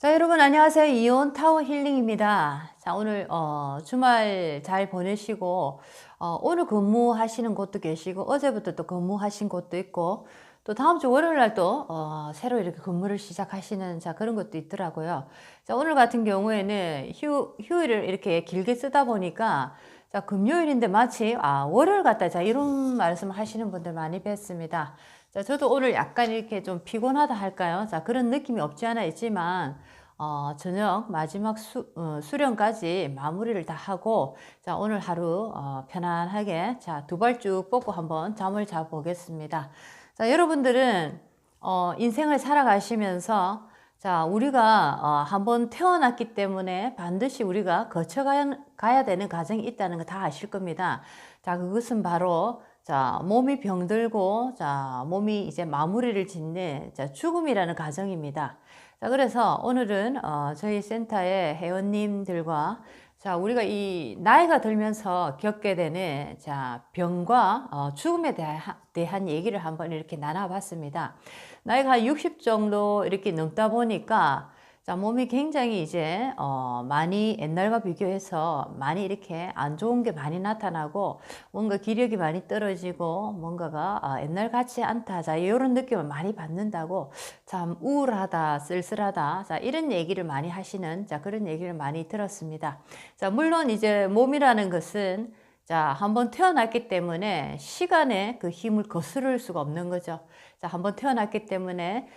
자, 여러분 안녕하세요. 이온 타워 힐링입니다. 자, 오늘 주말 잘 보내시고 오늘 근무하시는 곳도 계시고 어제부터 또 근무하신 곳도 있고 또 다음 주 월요일 날 또 새로 이렇게 근무를 시작하시는 그런 것도 있더라고요. 자, 오늘 같은 경우에는 휴일을 이렇게 길게 쓰다 보니까 자, 금요일인데 마치 월요일 같다. 자, 이런 말씀 하시는 분들 많이 뵀습니다. 자, 저도 오늘 약간 이렇게 좀 피곤하다 할까요? 자, 그런 느낌이 없지 않아 있지만, 저녁 마지막 수련까지 마무리를 다 하고, 자, 오늘 하루, 편안하게, 자, 두 발 쭉 뻗고 한번 잠을 자 보겠습니다. 자, 여러분들은, 인생을 살아가시면서, 자, 우리가, 한번 태어났기 때문에 반드시 우리가 가야 되는 과정이 있다는 거 다 아실 겁니다. 자, 그것은 바로, 자, 몸이 병들고, 자, 몸이 이제 마무리를 짓는, 자, 죽음이라는 과정입니다. 자, 그래서 오늘은, 저희 센터의 회원님들과, 자, 우리가 이 나이가 들면서 겪게 되는, 자, 병과, 죽음에 대한 얘기를 한번 이렇게 나눠봤습니다. 나이가 한 60 정도 이렇게 넘다 보니까, 자, 몸이 굉장히 이제, 많이 옛날과 비교해서 많이 이렇게 안 좋은 게 많이 나타나고, 뭔가 기력이 많이 떨어지고, 뭔가가 옛날 같지 않다. 자, 이런 느낌을 많이 받는다고, 참 우울하다, 쓸쓸하다. 자, 이런 얘기를 많이 하시는, 자, 그런 얘기를 많이 들었습니다. 자, 물론 이제 몸이라는 것은, 자, 한번 태어났기 때문에 시간의 그 힘을 거스를 수가 없는 거죠. 자, 한번 태어났기 때문에,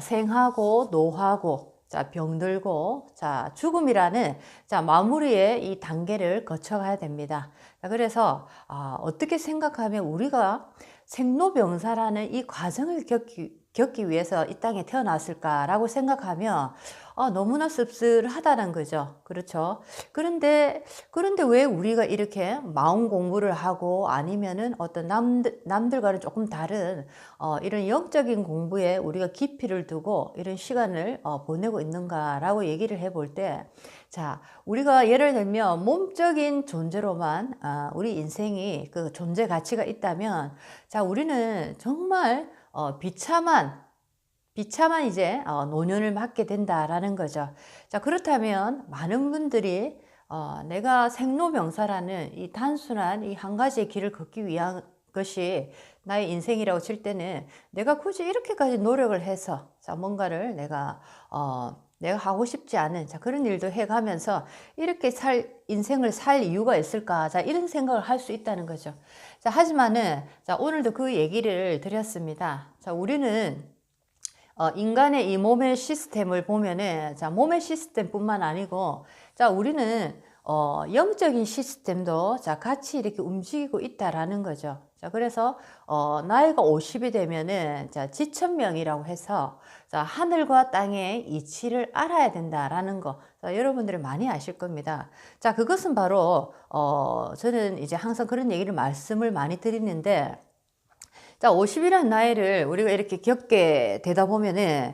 생하고, 노하고, 자, 병들고, 자, 죽음이라는, 자, 마무리의 이 단계를 거쳐가야 됩니다. 자, 그래서, 어떻게 생각하면 우리가 생로병사라는 이 과정을 겪기 위해서 이 땅에 태어났을까라고 생각하면, 너무나 씁쓸하다는 거죠. 그렇죠. 그런데 왜 우리가 이렇게 마음 공부를 하고 아니면은 어떤 남들과는 조금 다른, 이런 영적인 공부에 우리가 깊이를 두고 이런 시간을 보내고 있는가라고 얘기를 해볼 때, 자, 우리가 예를 들면 몸적인 존재로만 우리 인생이 그 존재 가치가 있다면, 자, 우리는 정말 비참한 이제 노년을 맞게 된다라는 거죠. 자, 그렇다면 많은 분들이 내가 생로병사라는 이 단순한 이 한 가지의 길을 걷기 위한 것이 나의 인생이라고 칠 때는 내가 굳이 이렇게까지 노력을 해서 자, 뭔가를 내가 하고 싶지 않은 자, 그런 일도 해가면서 이렇게 인생을 살 이유가 있을까? 자, 이런 생각을 할 수 있다는 거죠. 자, 하지만은 자, 오늘도 그 얘기를 드렸습니다. 자, 우리는 인간의 이 몸의 시스템을 보면은, 자, 몸의 시스템뿐만 아니고, 자, 우리는, 영적인 시스템도, 자, 같이 이렇게 움직이고 있다라는 거죠. 자, 그래서, 나이가 50이 되면은, 자, 지천명이라고 해서, 자, 하늘과 땅의 이치를 알아야 된다라는 거, 자, 여러분들이 많이 아실 겁니다. 자, 그것은 바로, 저는 이제 항상 그런 얘기를 말씀을 많이 드리는데, 자, 50이라는 나이를 우리가 이렇게 겪게 되다 보면은,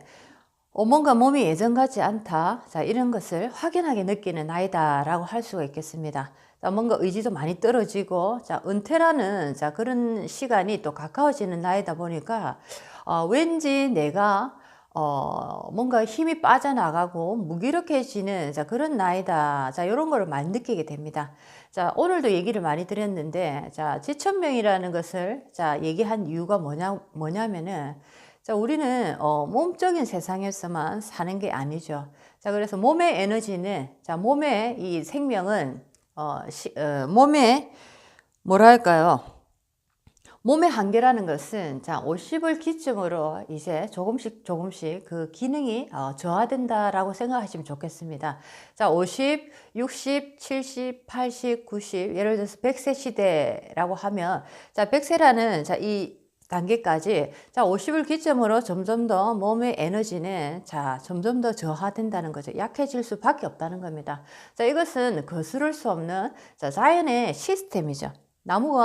뭔가 몸이 예전 같지 않다. 자, 이런 것을 확연하게 느끼는 나이다라고 할 수가 있겠습니다. 자, 뭔가 의지도 많이 떨어지고, 자, 은퇴라는, 자, 그런 시간이 또 가까워지는 나이다 보니까, 왠지 내가, 뭔가 힘이 빠져나가고 무기력해지는, 자, 그런 나이다. 자, 이런 거를 많이 느끼게 됩니다. 자, 오늘도 얘기를 많이 드렸는데, 자, 지천명이라는 것을, 자, 얘기한 이유가 뭐냐면은, 자, 우리는, 몸적인 세상에서만 사는 게 아니죠. 자, 그래서 몸의 에너지는, 자, 몸의 이 생명은, 몸의, 뭐랄까요. 몸의 한계라는 것은, 자, 50을 기점으로 이제 조금씩 그 기능이 저하된다라고 생각하시면 좋겠습니다. 자, 50, 60, 70, 80, 90, 예를 들어서 100세 시대라고 하면, 자, 100세라는, 자, 이 단계까지, 자, 50을 기점으로 점점 더 몸의 에너지는, 자, 점점 더 저하된다는 거죠. 약해질 수밖에 없다는 겁니다. 자, 이것은 거스를 수 없는, 자, 자연의 시스템이죠. 나무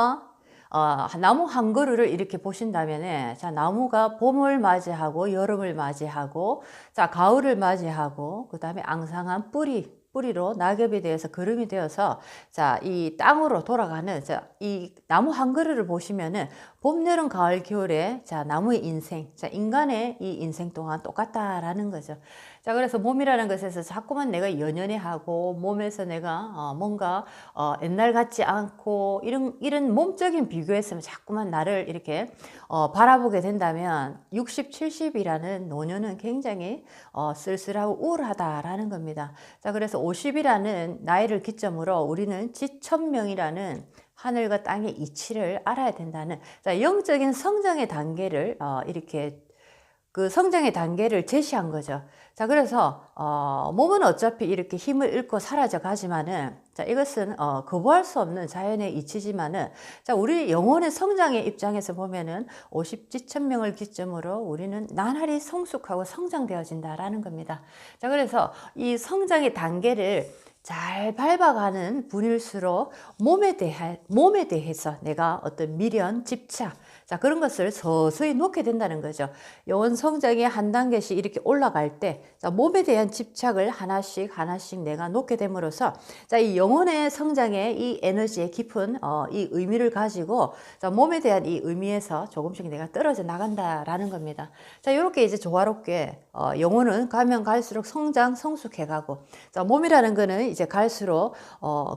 한 그루를 이렇게 보신다면은, 자, 나무가 봄을 맞이하고, 여름을 맞이하고, 자, 가을을 맞이하고, 그 다음에 앙상한 뿌리로 낙엽이 되어서 거름이 되어서, 자, 이 땅으로 돌아가는, 자, 이 나무 한 그루를 보시면은, 봄, 여름, 가을, 겨울에 자, 나무의 인생, 자, 인간의 이 인생 동안 똑같다라는 거죠. 자, 그래서 몸이라는 것에서 자꾸만 내가 연연해하고 몸에서 내가 뭔가 옛날 같지 않고 이런 몸적인 비교에서 자꾸만 나를 이렇게 바라보게 된다면 60, 70이라는 노년은 굉장히 쓸쓸하고 우울하다라는 겁니다. 자, 그래서 50이라는 나이를 기점으로 우리는 지천명이라는 하늘과 땅의 이치를 알아야 된다는, 자, 영적인 성장의 단계를 이렇게 그 성장의 단계를 제시한 거죠. 자, 그래서 몸은 어차피 이렇게 힘을 잃고 사라져 가지만은, 자, 이것은 거부할 수 없는 자연의 이치지만은, 자, 우리 영혼의 성장의 입장에서 보면은 50지천명을 기점으로 우리는 나날이 성숙하고 성장되어진다라는 겁니다. 자, 그래서 이 성장의 단계를 잘 밟아가는 분일수록 몸에 대해서 내가 어떤 미련, 집착, 자, 그런 것을 서서히 놓게 된다는 거죠. 영혼 성장이 한 단계씩 이렇게 올라갈 때, 자, 몸에 대한 집착을 하나씩 내가 놓게 됨으로써, 자, 이 영혼의 성장의 이 에너지의 깊은 이 의미를 가지고, 자, 몸에 대한 이 의미에서 조금씩 내가 떨어져 나간다라는 겁니다. 자, 이렇게 이제 조화롭게 영혼은 가면 갈수록 성숙해가고, 자, 몸이라는 거는 이제 갈수록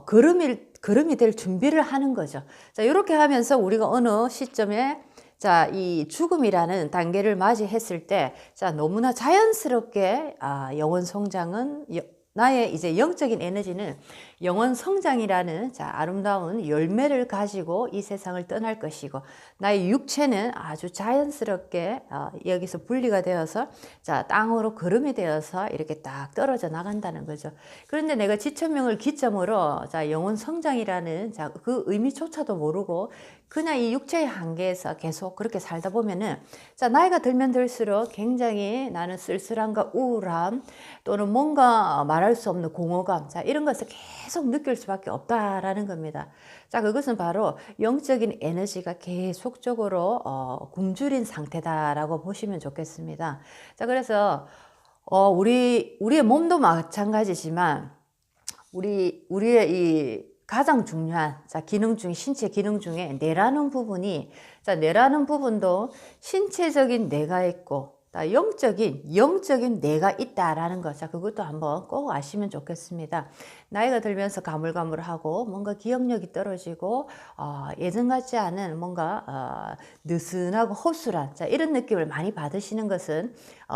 걸음이 될 준비를 하는 거죠. 자, 이렇게 하면서 우리가 어느 시점에 자, 이 죽음이라는 단계를 맞이했을 때, 자, 너무나 자연스럽게 영혼 성장은 나의 이제 영적인 에너지는 영혼 성장이라는 자, 아름다운 열매를 가지고 이 세상을 떠날 것이고, 나의 육체는 아주 자연스럽게 여기서 분리가 되어서 자, 땅으로 걸음이 되어서 이렇게 딱 떨어져 나간다는 거죠. 그런데 내가 지천명을 기점으로 자, 영혼 성장이라는 자, 그 의미조차도 모르고 그냥 이 육체의 한계에서 계속 그렇게 살다 보면은, 자, 나이가 들면 들수록 굉장히 나는 쓸쓸함과 우울함 또는 뭔가 말할 수 없는 공허감, 자, 이런 것을 계속 느낄 수밖에 없다라는 겁니다. 자, 그것은 바로 영적인 에너지가 계속적으로 굶주린 상태다라고 보시면 좋겠습니다. 자, 그래서 우리의 몸도 마찬가지지만 우리의 이 가장 중요한 자, 기능 중 신체 기능 중에 뇌라는 부분이, 자, 뇌라는 부분도 신체적인 뇌가 있고 영적인 뇌가 있다라는 것, 자, 그것도 한번 꼭 아시면 좋겠습니다. 나이가 들면서 가물가물하고 뭔가 기억력이 떨어지고 예전 같지 않은 뭔가 느슨하고 허술한, 자, 이런 느낌을 많이 받으시는 것은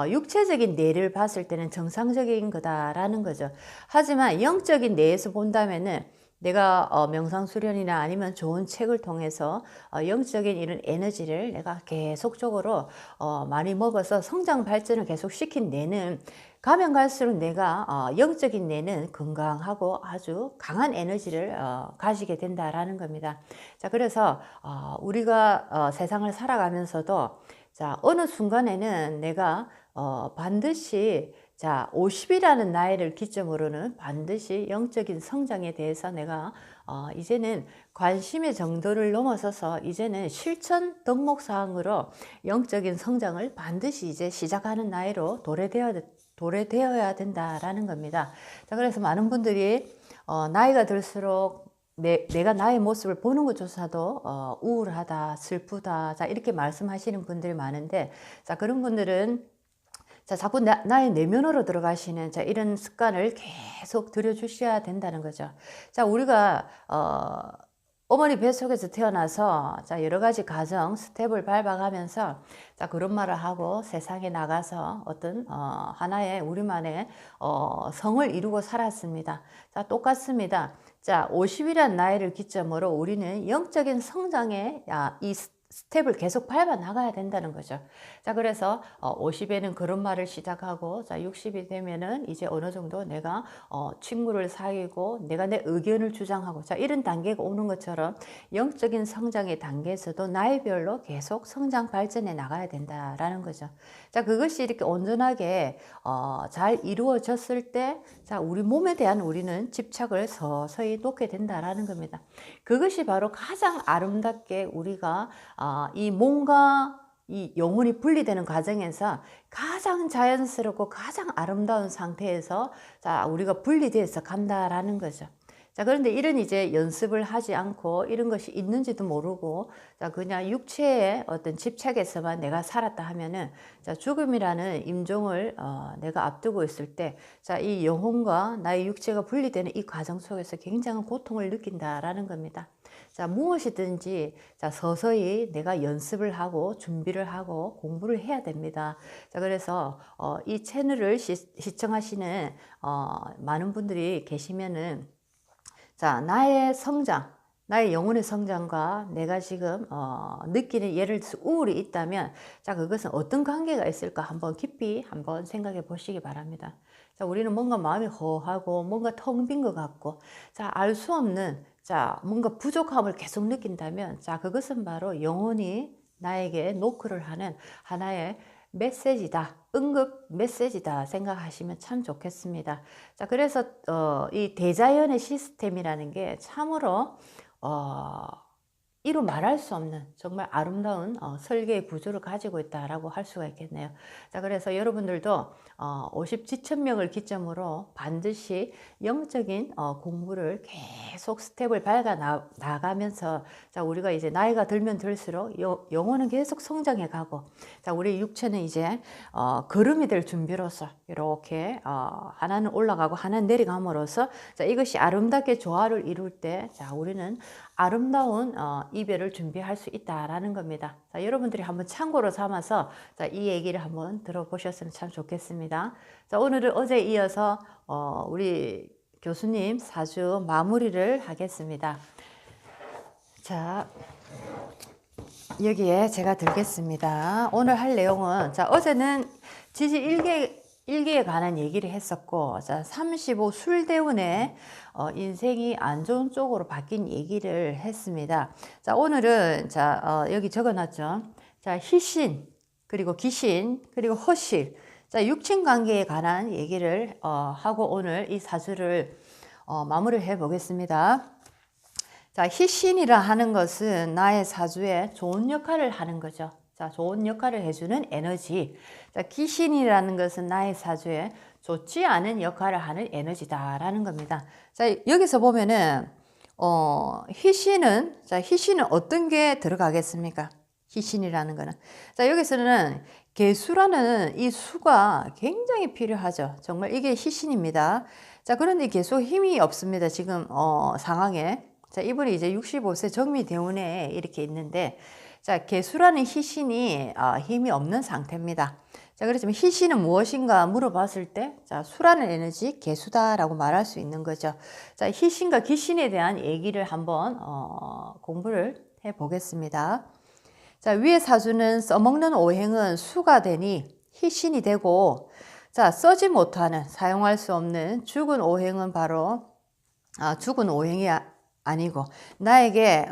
육체적인 뇌를 봤을 때는 정상적인 거다라는 거죠. 하지만 영적인 뇌에서 본다면은 내가 명상수련이나 아니면 좋은 책을 통해서 영적인 이런 에너지를 내가 계속적으로 많이 먹어서 성장 발전을 계속 시킨 뇌는 가면 갈수록 내가 영적인 뇌는 건강하고 아주 강한 에너지를 가지게 된다라는 겁니다. 자, 그래서 우리가 세상을 살아가면서도 자, 어느 순간에는 내가 반드시 자, 50이라는 나이를 기점으로는 반드시 영적인 성장에 대해서 내가 이제는 관심의 정도를 넘어서서 이제는 실천 덕목사항으로 영적인 성장을 반드시 이제 시작하는 나이로 도래되어야 된다라는 겁니다. 자, 그래서 많은 분들이 나이가 들수록 내가 나의 모습을 보는 것조차도 우울하다, 슬프다, 자, 이렇게 말씀하시는 분들이 많은데, 자, 그런 분들은 자, 자꾸 나의 내면으로 들어가시는 자, 이런 습관을 계속 들여주셔야 된다는 거죠. 자, 우리가 어머니 뱃속에서 태어나서 자, 여러 가지 가정 스텝을 밟아가면서 자, 그런 말을 하고 세상에 나가서 어떤 하나의 우리만의 성을 이루고 살았습니다. 자, 똑같습니다. 자, 50이란 나이를 기점으로 우리는 영적인 성장에 이 스텝을 계속 밟아 나가야 된다는 거죠. 자, 그래서 50에는 그런 말을 시작하고, 자, 60이 되면은 이제 어느 정도 내가 친구를 사귀고 내가 내 의견을 주장하고, 자, 이런 단계가 오는 것처럼 영적인 성장의 단계에서도 나이별로 계속 성장 발전해 나가야 된다라는 거죠. 자, 그것이 이렇게 온전하게 잘 이루어졌을 때, 자, 우리 몸에 대한 우리는 집착을 서서히 놓게 된다라는 겁니다. 그것이 바로 가장 아름답게 우리가 이 몸과 이 영혼이 분리되는 과정에서 가장 자연스럽고 가장 아름다운 상태에서 자, 우리가 분리돼서 간다라는 거죠. 자, 그런데 이런 이제 연습을 하지 않고 이런 것이 있는지도 모르고, 자, 그냥 육체의 어떤 집착에서만 내가 살았다 하면은, 자, 죽음이라는 임종을, 내가 앞두고 있을 때, 자, 이 영혼과 나의 육체가 분리되는 이 과정 속에서 굉장한 고통을 느낀다라는 겁니다. 자, 무엇이든지, 자, 서서히 내가 연습을 하고 준비를 하고 공부를 해야 됩니다. 자, 그래서, 이 채널을 시청하시는, 많은 분들이 계시면은, 자, 나의 성장, 나의 영혼의 성장과 내가 지금 느끼는 예를 들어서 우울이 있다면, 자, 그것은 어떤 관계가 있을까 한번 깊이 한번 생각해 보시기 바랍니다. 자, 우리는 뭔가 마음이 허하고 뭔가 텅 빈 것 같고, 자, 알 수 없는, 자, 뭔가 부족함을 계속 느낀다면, 자, 그것은 바로 영혼이 나에게 노크를 하는 하나의 메시지다. 응급 메시지다 생각하시면 참 좋겠습니다. 자, 그래서 이 대자연의 시스템이라는 게 참으로 이루 말할 수 없는 정말 아름다운 설계의 구조를 가지고 있다라고 할 수가 있겠네요. 자, 그래서 여러분들도 50지천명을 기점으로 반드시 영적인 공부를 계속 스텝을 밟아 나가면서, 자, 우리가 이제 나이가 들면 들수록 영혼은 계속 성장해 가고, 자, 우리 육체는 이제 걸음이 될 준비로서 이렇게 하나는 올라가고 하나는 내려감으로써, 자, 이것이 아름답게 조화를 이룰 때, 자, 우리는 아름다운 이별을 준비할 수 있다라는 겁니다. 자, 여러분들이 한번 참고로 삼아서, 자, 이 얘기를 한번 들어보셨으면 참 좋겠습니다. 자, 오늘은 어제 이어서 우리 교수님 사주 마무리를 하겠습니다. 자, 여기에 제가 들겠습니다. 오늘 할 내용은, 자, 어제는 지지 일기에 관한 얘기를 했었고, 자, 35 술대운의 인생이 안 좋은 쪽으로 바뀐 얘기를 했습니다. 자, 오늘은, 자, 여기 적어놨죠. 자, 희신, 그리고 귀신, 그리고 허실. 자, 육친 관계에 관한 얘기를 하고 오늘 이 사주를 마무리를 해 보겠습니다. 자, 희신이라 하는 것은 나의 사주에 좋은 역할을 하는 거죠. 자, 좋은 역할을 해주는 에너지. 자, 귀신이라는 것은 나의 사주에 좋지 않은 역할을 하는 에너지다라는 겁니다. 자, 여기서 보면은, 희신은, 자, 희신은 어떤 게 들어가겠습니까? 희신이라는 거는. 자, 여기서는 개수라는 이 수가 굉장히 필요하죠. 정말 이게 희신입니다. 자, 그런데 개수 힘이 없습니다. 지금, 상황에. 자, 이분이 이제 65세 정미대운에 이렇게 있는데, 자, 개수라는 희신이 힘이 없는 상태입니다. 자, 그렇지만 희신은 무엇인가 물어봤을 때, 자, 수라는 에너지, 개수다라고 말할 수 있는 거죠. 자, 희신과 귀신에 대한 얘기를 한번 공부를 해 보겠습니다. 자, 위의 사주는 써먹는 오행은 수가 되니 희신이 되고, 자, 써지 못하는, 사용할 수 없는 죽은 오행은 바로 죽은 오행이 아니고 나에게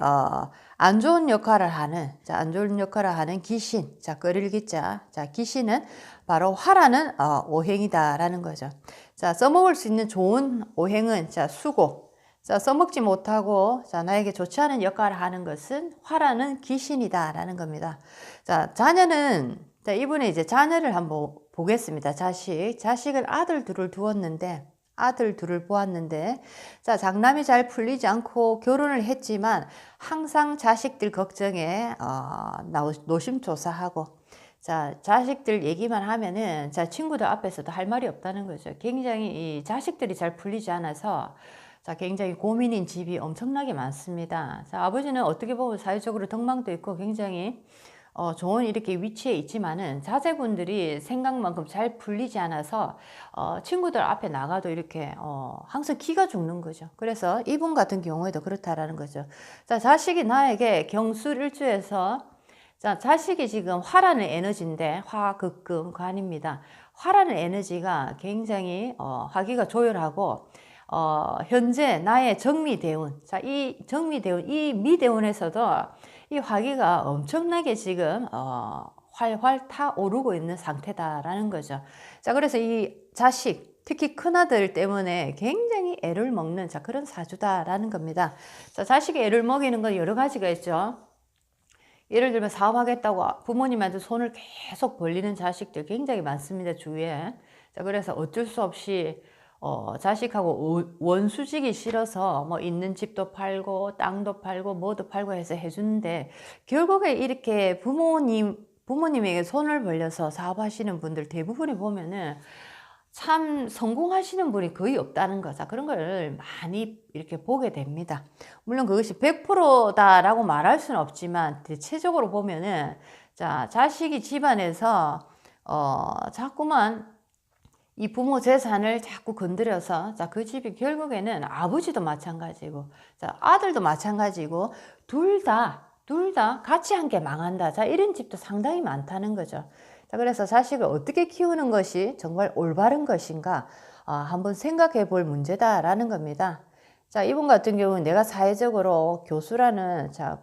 안 좋은 역할을 하는, 자, 안 좋은 역할을 하는 귀신, 자, 끓일 기자, 자, 귀신은 바로 화라는 오행이다라는 거죠. 자, 써먹을 수 있는 좋은 오행은, 자, 수고. 자, 써먹지 못하고, 자, 나에게 좋지 않은 역할을 하는 것은 화라는 귀신이다라는 겁니다. 자, 자녀는, 자, 이분의 이제 자녀를 한번 보겠습니다. 자식을 아들 둘을 두었는데, 아들 둘을 보았는데, 자, 장남이 잘 풀리지 않고 결혼을 했지만 항상 자식들 걱정에 노심초사하고, 자, 자식들 얘기만 하면은, 자, 친구들 앞에서도 할 말이 없다는 거죠. 굉장히 이 자식들이 잘 풀리지 않아서, 자, 굉장히 고민인 집이 엄청나게 많습니다. 자, 아버지는 어떻게 보면 사회적으로 덕망도 있고 굉장히 좋은 이렇게 위치에 있지만은 자제분들이 생각만큼 잘 풀리지 않아서 친구들 앞에 나가도 이렇게 항상 기가 죽는 거죠. 그래서 이분 같은 경우에도 그렇다라는 거죠. 자, 자식이 나에게 경술일주에서, 자, 자식이 지금 화라는 에너지인데, 화극금 관입니다. 화라는 에너지가 굉장히 화기가 조열하고, 현재 나의 정미대운, 자, 이 정미대운, 이 미대운에서도 이 화기가 엄청나게 지금 활활 타오르고 있는 상태다라는 거죠. 자, 그래서 이 자식, 특히 큰아들 때문에 굉장히 애를 먹는, 자, 그런 사주다라는 겁니다. 자, 자식이 애를 먹이는 건 여러 가지가 있죠. 예를 들면 사업하겠다고 부모님한테 손을 계속 벌리는 자식들 굉장히 많습니다, 주위에. 자, 그래서 어쩔 수 없이 자식하고 원수지기 싫어서 뭐 있는 집도 팔고 땅도 팔고 뭐도 팔고 해서 해주는데 결국에 이렇게 부모님에게 손을 벌려서 사업하시는 분들 대부분이 보면은 참 성공하시는 분이 거의 없다는 거. 자, 그런 걸 많이 이렇게 보게 됩니다. 물론 그것이 100%다라고 말할 수는 없지만 대체적으로 보면은 자, 자식이 집안에서 자꾸만 이 부모 재산을 자꾸 건드려서 자, 그 집이 결국에는 아버지도 마찬가지고 자, 아들도 마찬가지고 둘 다 같이 함께 망한다. 자, 이런 집도 상당히 많다는 거죠. 자, 그래서 자식을 어떻게 키우는 것이 정말 올바른 것인가 한번 생각해 볼 문제다라는 겁니다. 자, 이분 같은 경우는 내가 사회적으로 교수라는 자,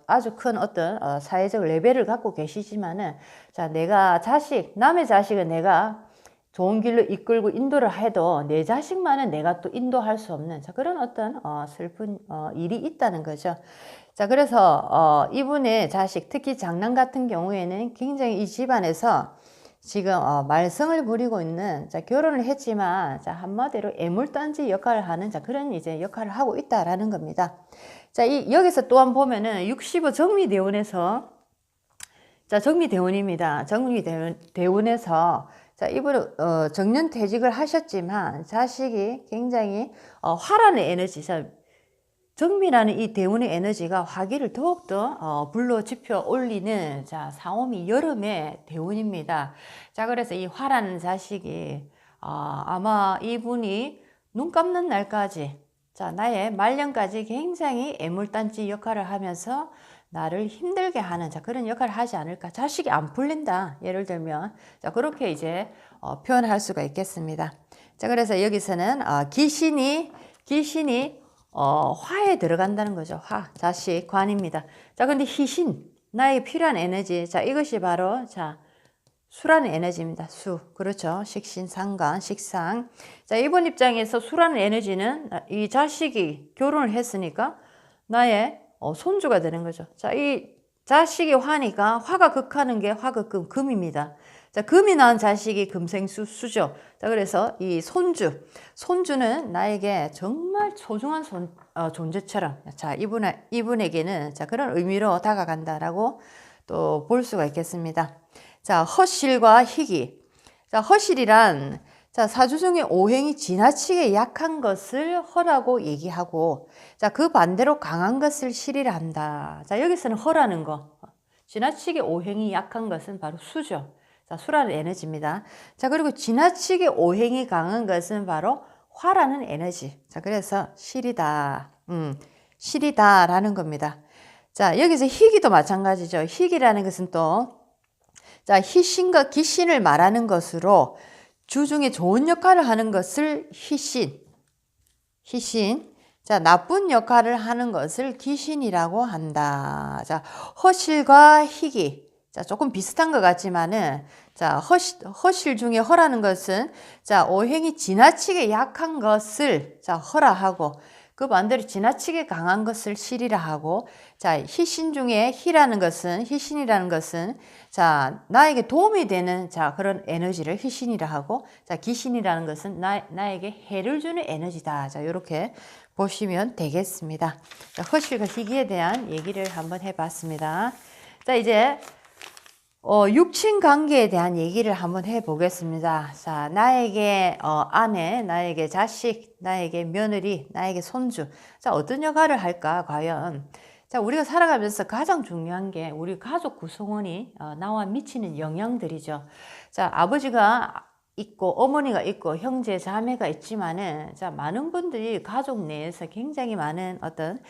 아주 큰 어떤 사회적 레벨을 갖고 계시지만은 자, 내가 남의 자식은 내가 좋은 길로 이끌고 인도를 해도 내 자식만은 내가 또 인도할 수 없는 자, 그런 어떤 슬픈 일이 있다는 거죠. 자, 그래서 이분의 자식, 특히 장남 같은 경우에는 굉장히 이 집안에서 지금 말썽을 부리고 있는 자, 결혼을 했지만 자, 한마디로 애물단지 역할을 하는 자, 그런 이제 역할을 하고 있다라는 겁니다. 자, 여기서 또한 보면은 65 정미대운에서 자, 정미대운입니다. 정미대운에서 자, 이분은 정년퇴직을 하셨지만 자식이 굉장히 화라는 에너지, 자, 정미라는 이 대운의 에너지가 화기를 더욱더 불러 지펴 올리는 자, 상오미 여름의 대운입니다. 자, 그래서 이 화라는 자식이 아마 이분이 눈 감는 날까지 자, 나의 말년까지 굉장히 애물단지 역할을 하면서 나를 힘들게 하는 자, 그런 역할을 하지 않을까. 자식이 안 풀린다. 예를 들면 자, 그렇게 이제 표현할 수가 있겠습니다. 자, 그래서 여기서는 귀신이 화에 들어간다는 거죠. 자식, 관입니다. 자, 근데 희신, 나에게 필요한 에너지. 자, 이것이 바로, 자, 수라는 에너지입니다. 그렇죠. 식신, 상관, 식상. 자, 이번 입장에서 수라는 에너지는 이 자식이 결혼을 했으니까 나의 손주가 되는 거죠. 자, 이 자식이 화니까 화가 극하는 게 화극금, 금입니다. 자, 금이 낳은 자식이 금생수, 수죠. 자, 그래서 이 손주는 나에게 정말 소중한 존재처럼, 자, 이분에게는 자, 그런 의미로 다가간다라고 또 볼 수가 있겠습니다. 자, 허실과 희기. 자, 허실이란 자, 사주 중에 오행이 지나치게 약한 것을 허라고 얘기하고, 자, 그 반대로 강한 것을 실이라 한다. 자, 여기서는 허라는 거. 지나치게 오행이 약한 것은 바로 수죠. 자, 수라는 에너지입니다. 자, 그리고 지나치게 오행이 강한 것은 바로 화라는 에너지. 자, 그래서 실이다라는 겁니다. 자, 여기서 희기도 마찬가지죠. 희기라는 것은 또, 자, 희신과 기신을 말하는 것으로 주중에 좋은 역할을 하는 것을 희신. 자, 나쁜 역할을 하는 것을 기신이라고 한다. 자, 허실과 희기. 자, 조금 비슷한 것 같지만은, 자, 허실 중에 허라는 것은, 자, 오행이 지나치게 약한 것을, 자, 허라 하고, 그 반대로 지나치게 강한 것을 실이라 하고, 자, 희신 중에 희신이라는 것은, 자, 나에게 도움이 되는, 자, 그런 에너지를 희신이라 하고, 자, 기신이라는 것은 나에게 해를 주는 에너지다. 자, 요렇게 보시면 되겠습니다. 자, 허실과 희기에 대한 얘기를 한번 해봤습니다. 자, 이제, 육친 관계에 대한 얘기를 한번 해보겠습니다. 자, 나에게 아내, 나에게 자식, 나에게 며느리, 나에게 손주. 자, 어떤 역할을 할까, 과연? 자, 우리가 살아가면서 가장 중요한 게 우리 가족 구성원이 나와 미치는 영향들이죠. 자, 아버지가 있고 어머니가 있고 형제 자매가 있지만은 자, 많은 분들이 가족 내에서 굉장히 많은 어떤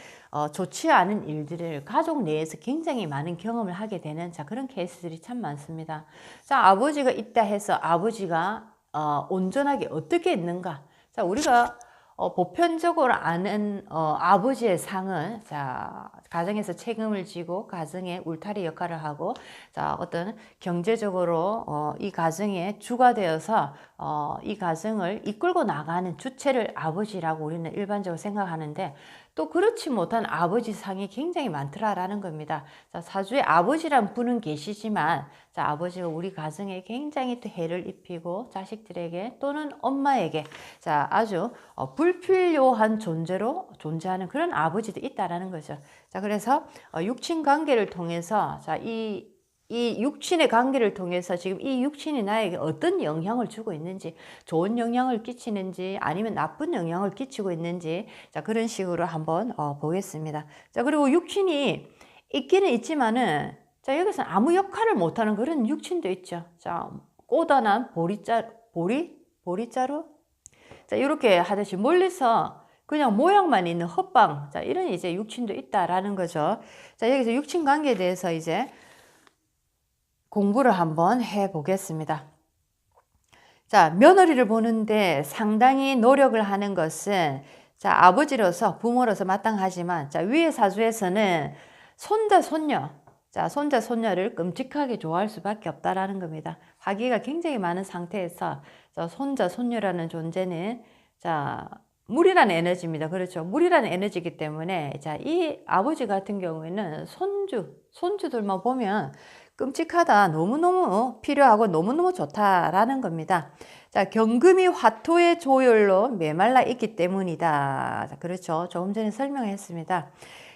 좋지 않은 일들을 가족 내에서 굉장히 많은 경험을 하게 되는 자, 그런 케이스들이 참 많습니다. 자, 아버지가 있다 해서 아버지가 온전하게 어떻게 있는가? 자, 우리가 보편적으로 아는 아버지의 상은 자, 가정에서 책임을 지고 가정의 울타리 역할을 하고 자, 어떤 경제적으로 이 가정의 주가 되어서 이 가정을 이끌고 나가는 주체를 아버지라고 우리는 일반적으로 생각하는데 또 그렇지 못한 아버지 상이 굉장히 많더라라는 겁니다. 자, 사주에 아버지란 분은 계시지만, 자, 아버지가 우리 가정에 굉장히 또 해를 입히고 자식들에게 또는 엄마에게 자, 아주 불필요한 존재로 존재하는 그런 아버지도 있다라는 거죠. 자, 그래서 육친 관계를 통해서 자, 이 육친의 관계를 통해서 지금 이 육친이 나에게 어떤 영향을 주고 있는지, 좋은 영향을 끼치는지 아니면 나쁜 영향을 끼치고 있는지, 자, 그런 식으로 한번 보겠습니다. 자, 그리고 육친이 있기는 있지만은, 자, 여기서 아무 역할을 못하는 그런 육친도 있죠. 자, 꼬다난 보리자루? 자, 이렇게 하듯이 멀리서 그냥 모양만 있는 헛방, 자, 이런 이제 육친도 있다라는 거죠. 자, 여기서 육친 관계에 대해서 이제 공부를 한번 해 보겠습니다. 자, 며느리를 보는데 상당히 노력을 하는 것은 자, 아버지로서 부모로서 마땅하지만 자, 위의 사주에서는 손자 손녀, 자, 손자 손녀를 끔찍하게 좋아할 수밖에 없다라는 겁니다. 화기가 굉장히 많은 상태에서 자, 손자 손녀라는 존재는 자, 물이라는 에너지입니다. 그렇죠. 물이라는 에너지이기 때문에 자, 이 아버지 같은 경우에는 손주들만 보면 끔찍하다, 너무너무 필요하고 너무너무 좋다라는 겁니다. 자, 경금이 화토의 조율로 메말라 있기 때문이다. 자, 그렇죠. 조금 전에 설명했습니다.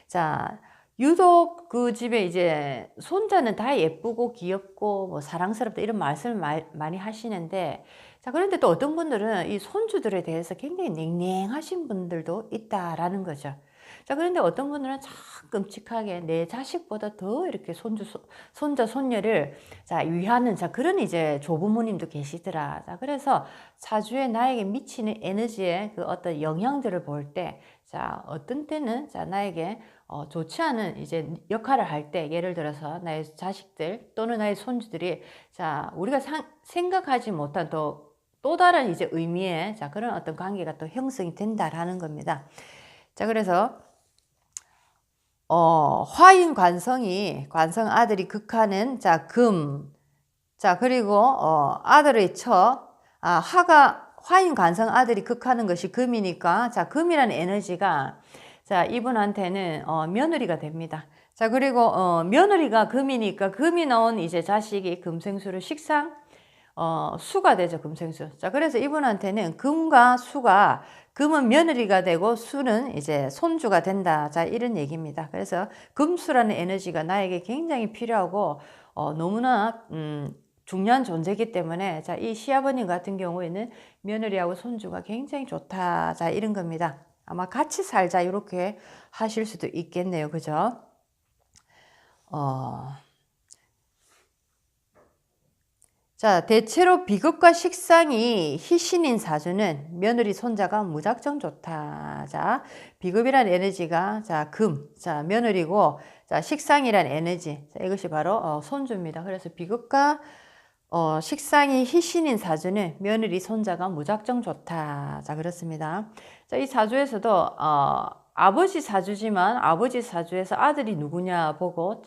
자, 유독 그 집에 이제 손자는 다 예쁘고 귀엽고 뭐 사랑스럽다 이런 말씀을 많이 하시는데, 자, 그런데 또 어떤 분들은 이 손주들에 대해서 굉장히 냉랭하신 분들도 있다라는 거죠. 자, 그런데 어떤 분들은 참 끔찍하게 내 자식보다 더 이렇게 손자, 손녀를 자, 위하는 자, 그런 이제 조부모님도 계시더라. 자, 그래서 사주에 나에게 미치는 에너지의 그 어떤 영향들을 볼 때, 자, 어떤 때는 자, 나에게 좋지 않은 이제 역할을 할 때, 예를 들어서 나의 자식들 또는 나의 손주들이 자, 우리가 생각하지 못한 또 다른 이제 의미의 자, 그런 어떤 관계가 또 형성이 된다라는 겁니다. 자, 그래서 화인 관성 아들이 극하는 자, 금. 자, 그리고 아들의 화인 관성 아들이 극하는 것이 금이니까 자, 금이라는 에너지가 자, 이분한테는 며느리가 됩니다. 자, 그리고 며느리가 금이니까 금이 나온 이제 자식이 금생수를 수가 되죠, 금생수. 자, 그래서 이분한테는 금과 수가, 금은 며느리가 되고 수는 이제 손주가 된다. 자, 이런 얘기입니다. 그래서 금수라는 에너지가 나에게 굉장히 필요하고 너무나 중요한 존재이기 때문에 자, 이 시아버님 같은 경우에는 며느리하고 손주가 굉장히 좋다. 자, 이런 겁니다. 아마 같이 살자 이렇게 하실 수도 있겠네요. 그죠? 자, 대체로 비급과 식상이 희신인 사주는 며느리 손자가 무작정 좋다. 자, 비급이란 에너지가 자, 금, 자, 며느리고 자, 식상이란 에너지. 자, 이것이 바로 손주입니다. 그래서 비급과 식상이 희신인 사주는 며느리 손자가 무작정 좋다. 자, 그렇습니다. 자, 이 사주에서도 아버지 사주지만 아버지 사주에서 아들이 누구냐 보고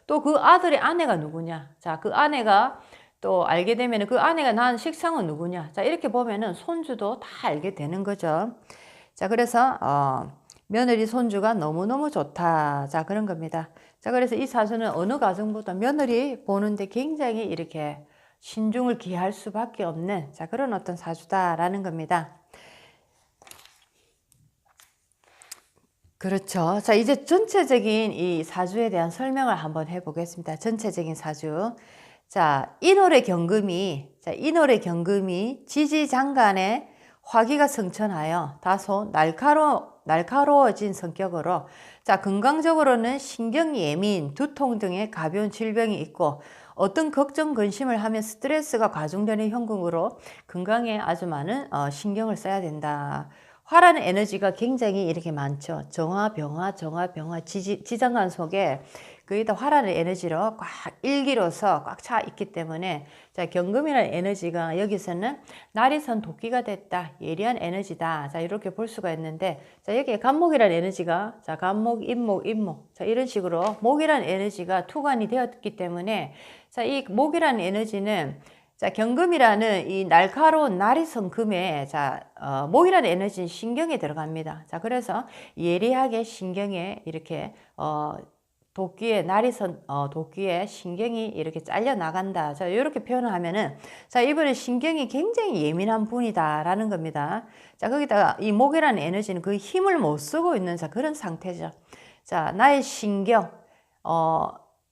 또 그 아들의 아내가 누구냐. 자, 그 아내가 또 알게 되면 그 아내가 낳은 식상은 누구냐. 자, 이렇게 보면은 손주도 다 알게 되는 거죠. 자, 그래서 며느리 손주가 너무너무 좋다. 자, 그런 겁니다. 자, 그래서 이 사주는 어느 가정보다 며느리 보는데 굉장히 이렇게 신중을 기할 수밖에 없는 자, 그런 어떤 사주다라는 겁니다. 그렇죠. 자, 이제 전체적인 이 사주에 대한 설명을 한번 해보겠습니다. 전체적인 사주. 자, 인월의 경금이 지지장간에 화기가 승천하여 다소 날카로워진 성격으로 자, 건강적으로는 신경 예민, 두통 등의 가벼운 질병이 있고 어떤 걱정, 근심을 하면 스트레스가 과중되는 형국으로 건강에 아주 많은 신경을 써야 된다. 화라는 에너지가 굉장히 이렇게 많죠. 정화, 병화, 지장간 속에 거의 다 화라는 에너지로 꽉 일기로서 꽉 차 있기 때문에 자, 경금이라는 에너지가 여기서는 날이 선 도끼가 됐다. 예리한 에너지다. 자, 이렇게 볼 수가 있는데 자, 여기에 간목이라는 에너지가 자, 간목, 임목 자, 이런 식으로 목이라는 에너지가 투관이 되었기 때문에 자, 이 목이라는 에너지는 자, 경금이라는 이 날카로운 나리성 금에 목이라는 에너지는 신경에 들어갑니다. 자, 그래서 예리하게 신경에 이렇게 도끼에 나리선 도끼에 신경이 이렇게 잘려 나간다. 자, 이렇게 표현을 하면은 자, 이분은 신경이 굉장히 예민한 분이다라는 겁니다. 자, 거기다가 이 목이라는 에너지는 그 힘을 못 쓰고 있는 그런 상태죠. 자, 나의 신경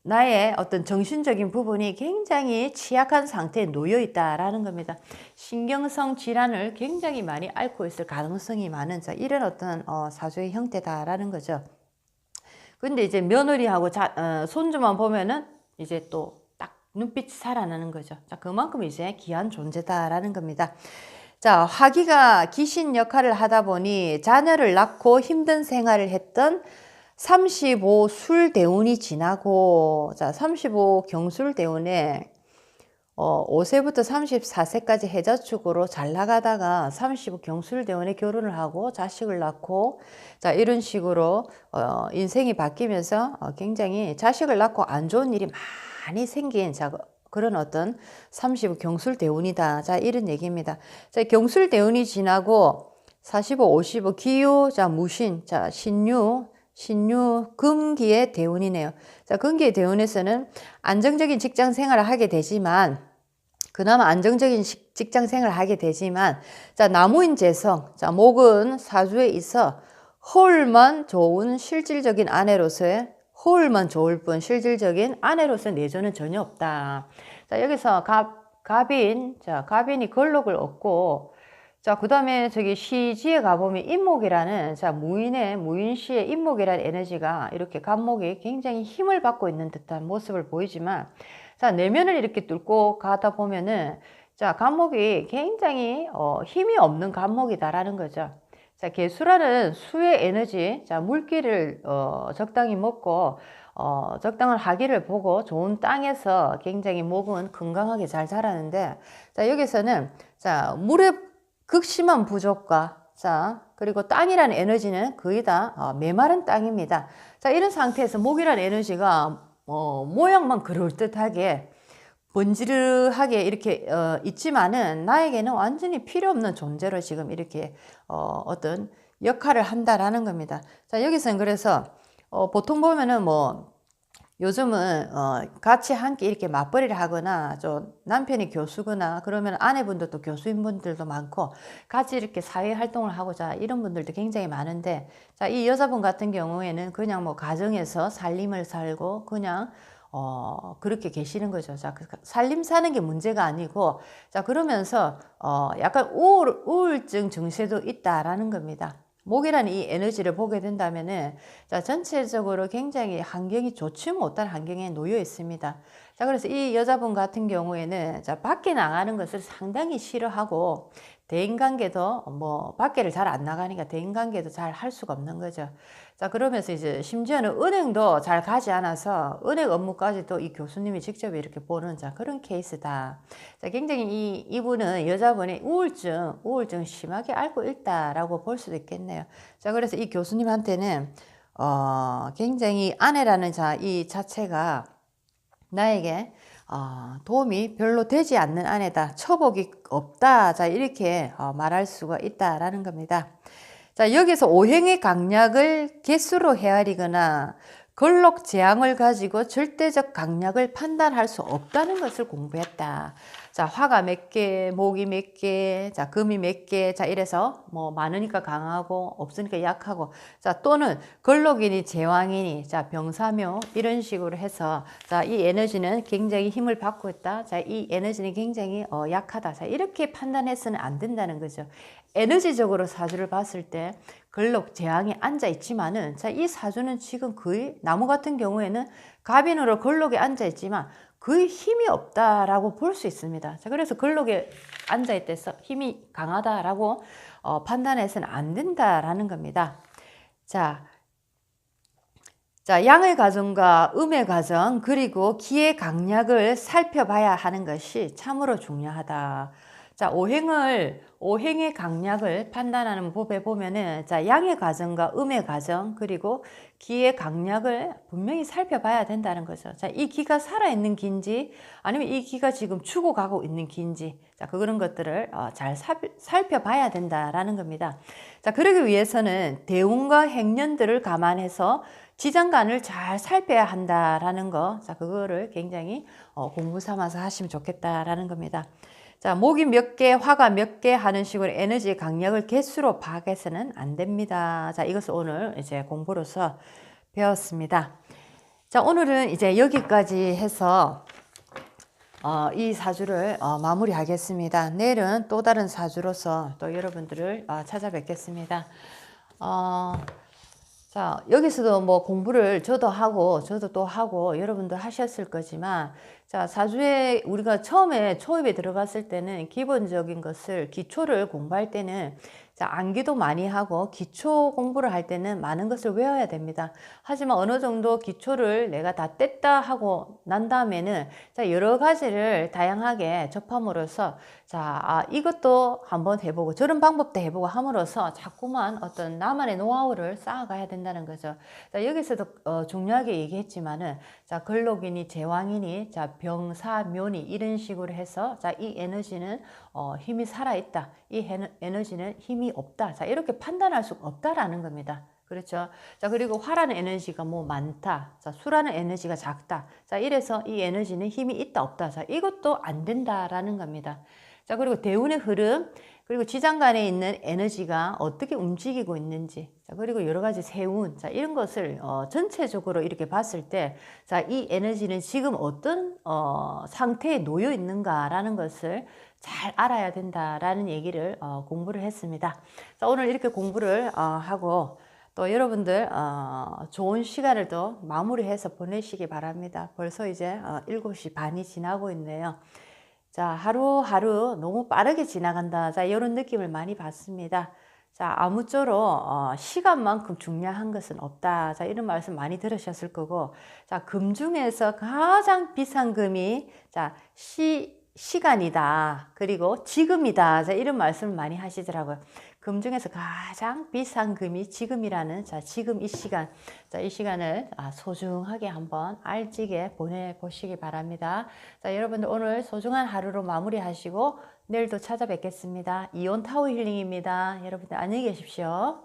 나의 어떤 정신적인 부분이 굉장히 취약한 상태에 놓여 있다라는 겁니다. 신경성 질환을 굉장히 많이 앓고 있을 가능성이 많은 이런 어떤 사주의 형태다라는 거죠. 근데 이제 며느리하고 손주만 보면은 이제 또 딱 눈빛이 살아나는 거죠. 자, 그만큼 이제 귀한 존재다라는 겁니다. 자, 화기가 귀신 역할을 하다 보니 자녀를 낳고 힘든 생활을 했던 35 술대운이 지나고, 자, 35 경술대운에 5세부터 34세까지 해자축으로 잘 나가다가 35 경술대운에 결혼을 하고 자식을 낳고, 자, 이런 식으로 인생이 바뀌면서 굉장히 자식을 낳고 안 좋은 일이 많이 생긴 그런 어떤 35 경술대운이다. 자, 이런 얘기입니다. 자, 경술대운이 지나고 45, 55 기유, 자, 무신, 자, 신유 금기의 대운이네요. 자, 금기의 대운에서는 안정적인 직장 생활을 하게 되지만, 그나마 안정적인 직장 생활을 하게 되지만, 자, 나무인 재성, 자, 목은 사주에 있어 허울만 좋은 실질적인 아내로서의 허울만 좋을 뿐 실질적인 아내로서 내조는 전혀 없다. 자, 여기서 갑인이 걸록을 얻고, 자, 그 다음에 시지에 가보면 인목이라는, 무인시의 인목이라는 에너지가 이렇게 갑목이 굉장히 힘을 받고 있는 듯한 모습을 보이지만, 자, 내면을 이렇게 뚫고 가다 보면은, 자, 갑목이 굉장히, 힘이 없는 갑목이다라는 거죠. 자, 개수라는 수의 에너지, 자, 물기를, 적당히 먹고, 적당한 하기를 보고 좋은 땅에서 굉장히 목은 건강하게 잘 자라는데, 자, 여기서는, 자, 물의 극심한 부족과 그리고 땅이라는 에너지는 거의 다 메마른 땅입니다. 자, 이런 상태에서 목이라는 에너지가 모양만 그럴듯하게 번지르하게 이렇게 있지만은 나에게는 완전히 필요 없는 존재로 지금 이렇게 어떤 역할을 한다라는 겁니다. 자, 여기서는 그래서 보통 보면은 요즘은 같이 함께 이렇게 맞벌이를 하거나 좀 남편이 교수거나 그러면 아내분들도 교수인분들도 많고 같이 이렇게 사회 활동을 하고자 이런 분들도 굉장히 많은데, 자, 이 여자분 같은 경우에는 그냥 가정에서 살림을 살고 그냥 그렇게 계시는 거죠. 자, 살림 사는 게 문제가 아니고, 자, 그러면서 약간 우울증 증세도 있다라는 겁니다. 목이라는 이 에너지를 보게 된다면은, 자, 전체적으로 굉장히 환경이 좋지 못한 환경에 놓여 있습니다. 자, 그래서 이 여자분 같은 경우에는, 자, 밖에 나가는 것을 상당히 싫어하고, 대인관계도 밖에를 잘 안 나가니까 대인관계도 잘 할 수가 없는 거죠. 자, 그러면서 이제 심지어는 은행도 잘 가지 않아서 은행 업무까지도 이 교수님이 직접 이렇게 보는 그런 케이스다. 자, 굉장히 이분은 여자분이 우울증 심하게 앓고 있다라고 볼 수도 있겠네요. 자, 그래서 이 교수님한테는 굉장히 아내라는 이 자체가 나에게 도움이 별로 되지 않는 아내다, 처복이 없다, 자, 이렇게 말할 수가 있다라는 겁니다. 자, 여기서 오행의 강약을 개수로 헤아리거나 걸록 재앙을 가지고 절대적 강약을 판단할 수 없다는 것을 공부했다. 자, 화가 몇 개, 목이 몇 개, 자, 금이 몇 개, 자, 이래서 많으니까 강하고 없으니까 약하고, 자, 또는 걸록이니 제왕이니, 자, 병사묘 이런 식으로 해서, 자, 이 에너지는 굉장히 힘을 받고 있다. 자, 이 에너지는 굉장히 약하다. 자, 이렇게 판단해서는 안 된다는 거죠. 에너지적으로 사주를 봤을 때 걸록 재앙이 앉아 있지만은, 자, 이 사주는 지금 거의 나무 같은 경우에는 갑인으로 걸록에 앉아 있지만 거의 힘이 없다라고 볼 수 있습니다. 자, 그래서 걸록에 앉아 있대서 힘이 강하다라고 판단해서는 안 된다라는 겁니다. 자, 양의 가정과 음의 가정 그리고 기의 강약을 살펴봐야 하는 것이 참으로 중요하다. 자, 오행의 강약을 판단하는 법에 보면은, 자, 양의 가정과 음의 가정 그리고 기의 강약을 분명히 살펴봐야 된다는 거죠. 자, 이 기가 살아있는 기인지 아니면 이 기가 지금 죽어가고 있는 기인지, 자, 그런 것들을 잘 살펴봐야 된다라는 겁니다. 자, 그러기 위해서는 대운과 행년들을 감안해서 지장간을 잘 살펴야 한다라는 거, 자, 그거를 굉장히 공부 삼아서 하시면 좋겠다라는 겁니다. 자, 목이 몇 개, 화가 몇 개 하는 식으로 에너지의 강약을 개수로 파악해서는 안 됩니다. 자, 이것을 오늘 이제 공부로서 배웠습니다. 자, 오늘은 이제 여기까지 해서 이 사주를 마무리하겠습니다. 내일은 또 다른 사주로서 또 여러분들을 찾아뵙겠습니다. 자, 여기서도 뭐 공부를 저도 또 하고 여러분도 하셨을 거지만, 자, 사주에 우리가 처음에 초입에 들어갔을 때는 기본적인 것을, 기초를 공부할 때는, 자, 암기도 많이 하고 기초 공부를 할 때는 많은 것을 외워야 됩니다. 하지만 어느 정도 기초를 내가 다 뗐다 하고 난 다음에는, 자, 여러 가지를 다양하게 접함으로써, 자, 이것도 한번 해보고 저런 방법도 해보고 함으로써 자꾸만 어떤 나만의 노하우를 쌓아가야 된다는 거죠. 자, 여기서도 중요하게 얘기했지만은, 자, 걸록이니 제왕이니, 자, 병사 묘니 이런 식으로 해서, 자, 이 에너지는 힘이 살아있다, 이 에너지는 힘이 없다, 자, 이렇게 판단할 수가 없다라는 겁니다. 그렇죠. 자, 그리고 화라는 에너지가 뭐 많다, 자, 수라는 에너지가 작다, 자, 이래서 이 에너지는 힘이 있다 없다, 자, 이것도 안 된다라는 겁니다. 자, 그리고 대운의 흐름, 그리고 지장간에 있는 에너지가 어떻게 움직이고 있는지, 자, 그리고 여러 가지 세운, 자, 이런 것을 전체적으로 이렇게 봤을 때, 자, 이 에너지는 지금 어떤 상태에 놓여 있는가라는 것을 잘 알아야 된다라는 얘기를 공부를 했습니다. 자, 오늘 이렇게 공부를 하고 또 여러분들 좋은 시간을 또 마무리해서 보내시기 바랍니다. 벌써 이제 7시 반이 지나고 있네요. 자, 하루하루 너무 빠르게 지나간다, 자, 이런 느낌을 많이 받습니다. 자, 아무쪼록 시간만큼 중요한 것은 없다, 자, 이런 말씀 많이 들으셨을 거고, 자, 금 중에서 가장 비싼 금이, 자, 시간이다, 그리고 지금이다, 자, 이런 말씀을 많이 하시더라고요. 금 중에서 가장 비싼 금이 지금이라는, 자, 지금 이 시간, 자, 이 시간을 소중하게 한번 알지게 보내보시기 바랍니다. 자, 여러분들 오늘 소중한 하루로 마무리하시고 내일도 찾아뵙겠습니다. 이온 타워 힐링입니다. 여러분들 안녕히 계십시오.